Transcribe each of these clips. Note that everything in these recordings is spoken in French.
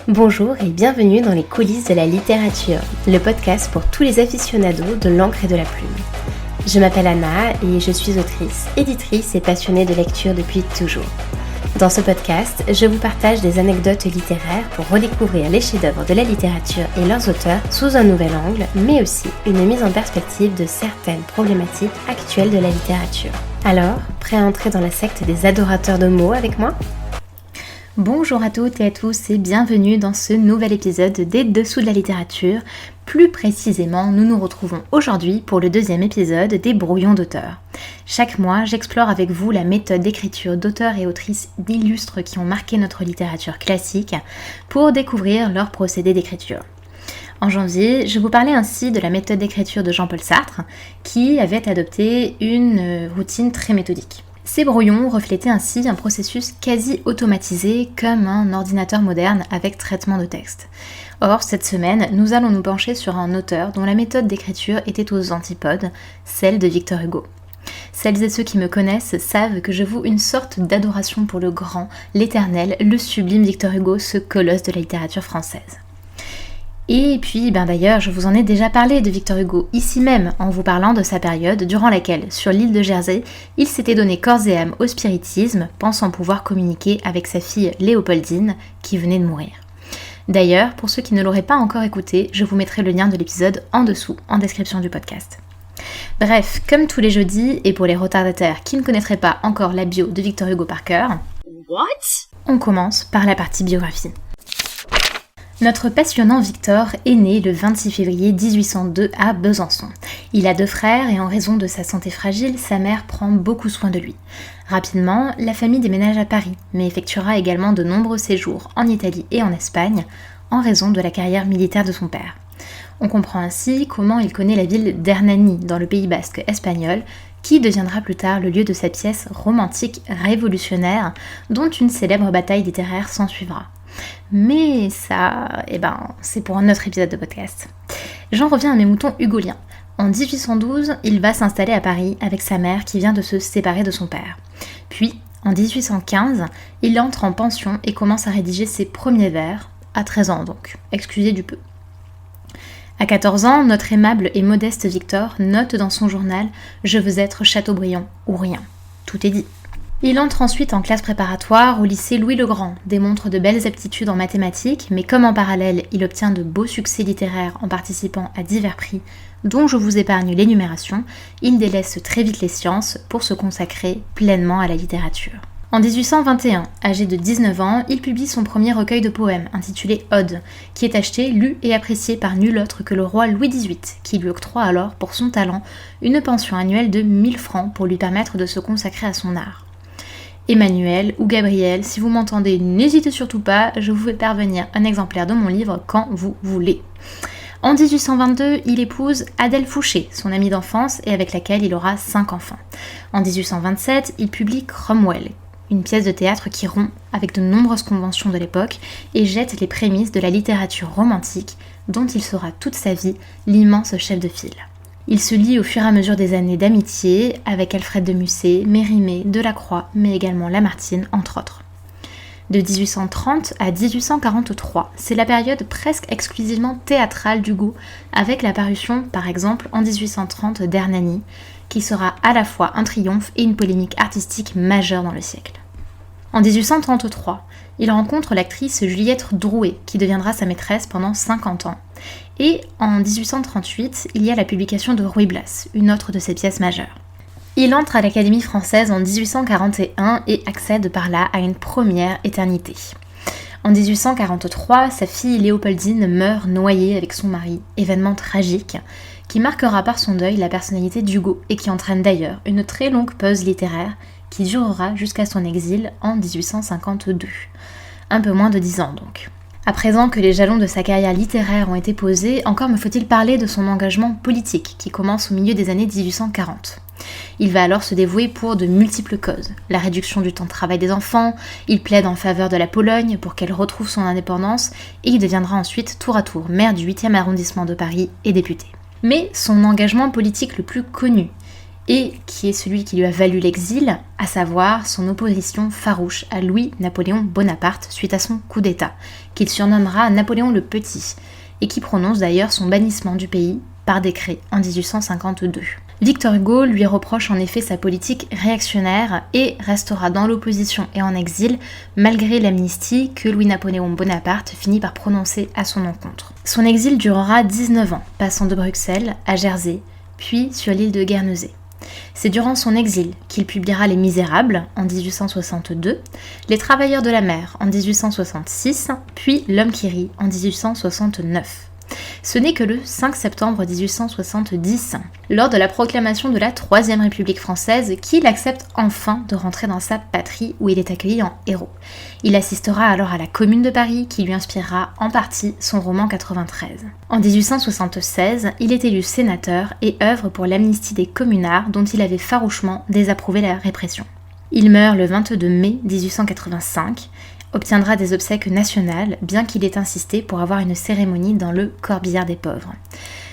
Bonjour et bienvenue dans les coulisses de la littérature, le podcast pour tous les aficionados de l'encre et de la plume. Je m'appelle Anna et je suis autrice, éditrice et passionnée de lecture depuis toujours. Dans ce podcast, je vous partage des anecdotes littéraires pour redécouvrir les chefs-d'œuvre de la littérature et leurs auteurs sous un nouvel angle, mais aussi une mise en perspective de certaines problématiques actuelles de la littérature. Alors, prêt à entrer dans la secte des adorateurs de mots avec moi ? Bonjour à toutes et à tous et bienvenue dans ce nouvel épisode des Dessous de la littérature. Plus précisément, nous nous retrouvons aujourd'hui pour le deuxième épisode des Brouillons d'auteurs. Chaque mois, j'explore avec vous la méthode d'écriture d'auteurs et autrices illustres qui ont marqué notre littérature classique pour découvrir leur procédé d'écriture. En janvier, je vous parlais ainsi de la méthode d'écriture de Jean-Paul Sartre qui avait adopté une routine très méthodique. Ces brouillons reflétaient ainsi un processus quasi automatisé comme un ordinateur moderne avec traitement de texte. Or, cette semaine, nous allons nous pencher sur un auteur dont la méthode d'écriture était aux antipodes, celle de Victor Hugo. Celles et ceux qui me connaissent savent que je voue une sorte d'adoration pour le grand, l'éternel, le sublime Victor Hugo, ce colosse de la littérature française. Et puis, d'ailleurs, je vous en ai déjà parlé de Victor Hugo, ici même, en vous parlant de sa période durant laquelle, sur l'île de Jersey, il s'était donné corps et âme au spiritisme, pensant pouvoir communiquer avec sa fille Léopoldine, qui venait de mourir. D'ailleurs, pour ceux qui ne l'auraient pas encore écouté, je vous mettrai le lien de l'épisode en dessous, en description du podcast. Bref, comme tous les jeudis, et pour les retardataires qui ne connaîtraient pas encore la bio de Victor Hugo par cœur, on commence par la partie biographie. Notre passionnant Victor est né le 26 février 1802 à Besançon. Il a 2 frères et en raison de sa santé fragile, sa mère prend beaucoup soin de lui. Rapidement, la famille déménage à Paris, mais effectuera également de nombreux séjours en Italie et en Espagne, en raison de la carrière militaire de son père. On comprend ainsi comment il connaît la ville d'Hernani, dans le Pays basque espagnol, qui deviendra plus tard le lieu de sa pièce romantique révolutionnaire, dont une célèbre bataille littéraire s'ensuivra. Mais ça, c'est pour un autre épisode de podcast. J'en reviens à mes moutons hugoliens. En 1812, il va s'installer à Paris avec sa mère qui vient de se séparer de son père. Puis, en 1815, il entre en pension et commence à rédiger ses premiers vers, à 13 ans donc, excusez du peu. À 14 ans, notre aimable et modeste Victor note dans son journal « Je veux être Chateaubriand ou rien ». Tout est dit. Il entre ensuite en classe préparatoire au lycée Louis-le-Grand, démontre de belles aptitudes en mathématiques, mais comme en parallèle, il obtient de beaux succès littéraires en participant à divers prix, dont je vous épargne l'énumération, il délaisse très vite les sciences pour se consacrer pleinement à la littérature. En 1821, âgé de 19 ans, il publie son premier recueil de poèmes, intitulé Odes, qui est acheté, lu et apprécié par nul autre que le roi Louis XVIII, qui lui octroie alors, pour son talent, une pension annuelle de 1000 francs pour lui permettre de se consacrer à son art. Emmanuel ou Gabriel, si vous m'entendez, n'hésitez surtout pas, je vous fais parvenir un exemplaire de mon livre quand vous voulez. En 1822, il épouse Adèle Fouché, son amie d'enfance et avec laquelle il aura 5 enfants. En 1827, il publie Cromwell, une pièce de théâtre qui rompt avec de nombreuses conventions de l'époque et jette les prémices de la littérature romantique dont il sera toute sa vie l'immense chef de file. Il se lie au fur et à mesure des années d'amitié avec Alfred de Musset, Mérimée, Delacroix, mais également Lamartine, entre autres. De 1830 à 1843, c'est la période presque exclusivement théâtrale d'Hugo, avec la parution, par exemple, en 1830 d'Hernani, qui sera à la fois un triomphe et une polémique artistique majeure dans le siècle. En 1833, il rencontre l'actrice Juliette Drouet, qui deviendra sa maîtresse pendant 50 ans. Et en 1838, il y a la publication de Ruy Blas, une autre de ses pièces majeures. Il entre à l'Académie française en 1841 et accède par là à une première éternité. En 1843, sa fille Léopoldine meurt noyée avec son mari, événement tragique qui marquera par son deuil la personnalité d'Hugo et qui entraîne d'ailleurs une très longue pause littéraire qui durera jusqu'à son exil en 1852. Un peu moins de 10 ans donc. À présent que les jalons de sa carrière littéraire ont été posés, encore me faut-il parler de son engagement politique qui commence au milieu des années 1840. Il va alors se dévouer pour de multiples causes. La réduction du temps de travail des enfants, il plaide en faveur de la Pologne pour qu'elle retrouve son indépendance et il deviendra ensuite tour à tour maire du 8e arrondissement de Paris et député. Mais son engagement politique le plus connu et qui est celui qui lui a valu l'exil, à savoir son opposition farouche à Louis-Napoléon Bonaparte suite à son coup d'État, qu'il surnommera Napoléon le Petit, et qui prononce d'ailleurs son bannissement du pays par décret en 1852. Victor Hugo lui reproche en effet sa politique réactionnaire et restera dans l'opposition et en exil malgré l'amnistie que Louis-Napoléon Bonaparte finit par prononcer à son encontre. Son exil durera 19 ans, passant de Bruxelles à Jersey, puis sur l'île de Guernesey. C'est durant son exil qu'il publiera Les Misérables en 1862, Les Travailleurs de la mer en 1866, puis L'Homme qui rit en 1869. Ce n'est que le 5 septembre 1870, lors de la proclamation de la Troisième République française, qu'il accepte enfin de rentrer dans sa patrie où il est accueilli en héros. Il assistera alors à la Commune de Paris qui lui inspirera en partie son roman 93. En 1876, il est élu sénateur et œuvre pour l'amnistie des communards dont il avait farouchement désapprouvé la répression. Il meurt le 22 mai 1885, obtiendra des obsèques nationales, bien qu'il ait insisté pour avoir une cérémonie dans le corbillard des pauvres.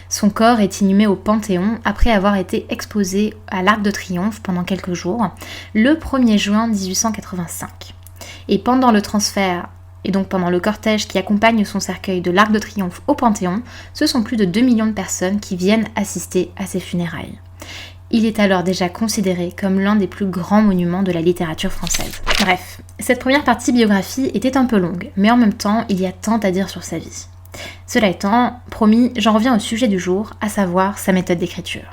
Son corps est inhumé au Panthéon après avoir été exposé à l'Arc de Triomphe pendant quelques jours, le 1er juin 1885. Et pendant le transfert, et donc pendant le cortège qui accompagne son cercueil de l'Arc de Triomphe au Panthéon, ce sont plus de 2 millions de personnes qui viennent assister à ses funérailles. Il est alors déjà considéré comme l'un des plus grands monuments de la littérature française. Bref, cette première partie biographie était un peu longue, mais en même temps, il y a tant à dire sur sa vie. Cela étant, promis, j'en reviens au sujet du jour, à savoir sa méthode d'écriture.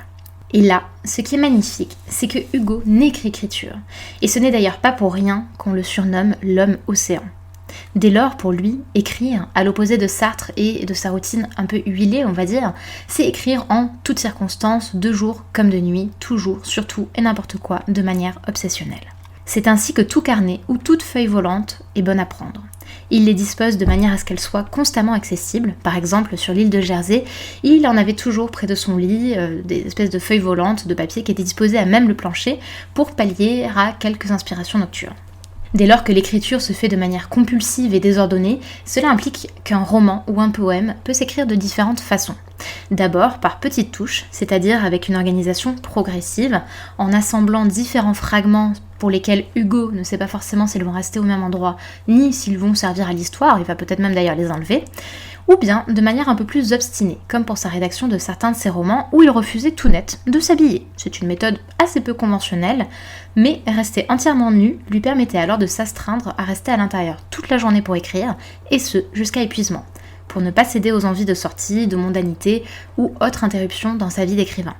Et là, ce qui est magnifique, c'est que Hugo n'est qu'écriture. Et ce n'est d'ailleurs pas pour rien qu'on le surnomme l'homme océan. Dès lors, pour lui, écrire, à l'opposé de Sartre et de sa routine un peu huilée, on va dire, c'est écrire en toutes circonstances, de jour comme de nuit, toujours, surtout et n'importe quoi, de manière obsessionnelle. C'est ainsi que tout carnet ou toute feuille volante est bonne à prendre. Il les dispose de manière à ce qu'elles soient constamment accessibles. Par exemple, sur l'île de Jersey, il en avait toujours près de son lit des espèces de feuilles volantes de papier qui étaient disposées à même le plancher pour pallier à quelques inspirations nocturnes. Dès lors que l'écriture se fait de manière compulsive et désordonnée, cela implique qu'un roman ou un poème peut s'écrire de différentes façons. D'abord par petites touches, c'est-à-dire avec une organisation progressive, en assemblant différents fragments pour lesquels Hugo ne sait pas forcément s'ils vont rester au même endroit, ni s'ils vont servir à l'histoire, il va peut-être même d'ailleurs les enlever, ou bien de manière un peu plus obstinée, comme pour sa rédaction de certains de ses romans où il refusait tout net de s'habiller. C'est une méthode assez peu conventionnelle, mais rester entièrement nu lui permettait alors de s'astreindre à rester à l'intérieur toute la journée pour écrire, et ce, jusqu'à épuisement, pour ne pas céder aux envies de sortie, de mondanité ou autres interruptions dans sa vie d'écrivain.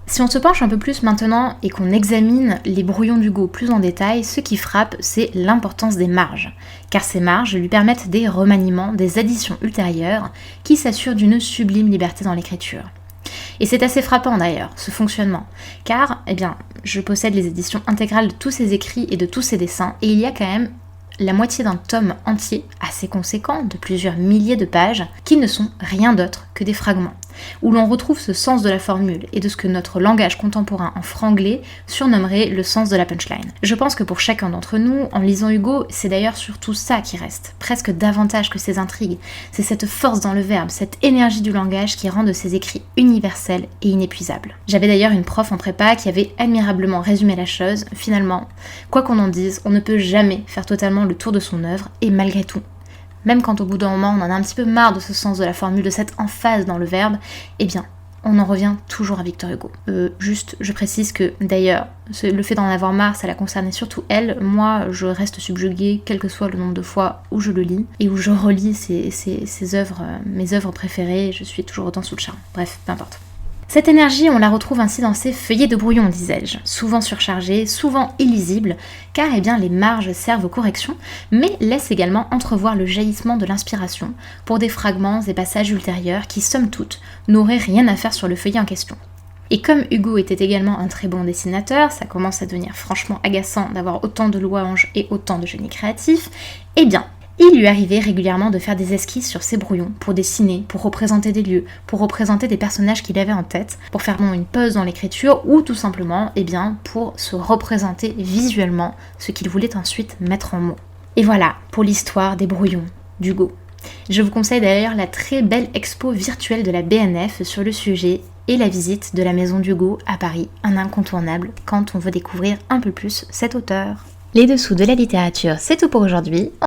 Si on se penche un peu plus maintenant et qu'on examine les brouillons d'Hugo plus en détail, ce qui frappe, c'est l'importance des marges, car ces marges lui permettent des remaniements, des additions ultérieures qui s'assurent d'une sublime liberté dans l'écriture. Et c'est assez frappant d'ailleurs, ce fonctionnement, car je possède les éditions intégrales de tous ses écrits et de tous ses dessins, et il y a quand même la moitié d'un tome entier, assez conséquent, de plusieurs milliers de pages, qui ne sont rien d'autre que des fragments, où l'on retrouve ce sens de la formule et de ce que notre langage contemporain en franglais surnommerait le sens de la punchline. Je pense que pour chacun d'entre nous, en lisant Hugo, c'est d'ailleurs surtout ça qui reste, presque davantage que ses intrigues. C'est cette force dans le verbe, cette énergie du langage qui rend de ses écrits universels et inépuisables. J'avais d'ailleurs une prof en prépa qui avait admirablement résumé la chose. Finalement, quoi qu'on en dise, on ne peut jamais faire totalement le tour de son œuvre, et malgré tout, même quand au bout d'un moment on en a un petit peu marre de ce sens de la formule, de cette emphase dans le verbe, on en revient toujours à Victor Hugo. Je précise que d'ailleurs, le fait d'en avoir marre, ça la concernait surtout elle. Moi, je reste subjuguée, quel que soit le nombre de fois où je le lis, et où je relis ses œuvres, mes œuvres préférées, je suis toujours autant sous le charme. Bref, peu importe. Cette énergie, on la retrouve ainsi dans ces feuillets de brouillon, disais-je, souvent surchargés, souvent illisibles, car les marges servent aux corrections, mais laissent également entrevoir le jaillissement de l'inspiration pour des fragments et passages ultérieurs qui, somme toute, n'auraient rien à faire sur le feuillet en question. Et comme Hugo était également un très bon dessinateur, ça commence à devenir franchement agaçant d'avoir autant de louanges et autant de génie créatif, il lui arrivait régulièrement de faire des esquisses sur ses brouillons pour dessiner, pour représenter des lieux, pour représenter des personnages qu'il avait en tête, pour faire une pause dans l'écriture ou tout simplement pour se représenter visuellement ce qu'il voulait ensuite mettre en mots. Et voilà pour l'histoire des brouillons d'Hugo. Je vous conseille d'ailleurs la très belle expo virtuelle de la BNF sur le sujet et la visite de la Maison d'Hugo à Paris, un incontournable quand on veut découvrir un peu plus cet auteur. Les dessous de la littérature, c'est tout pour aujourd'hui.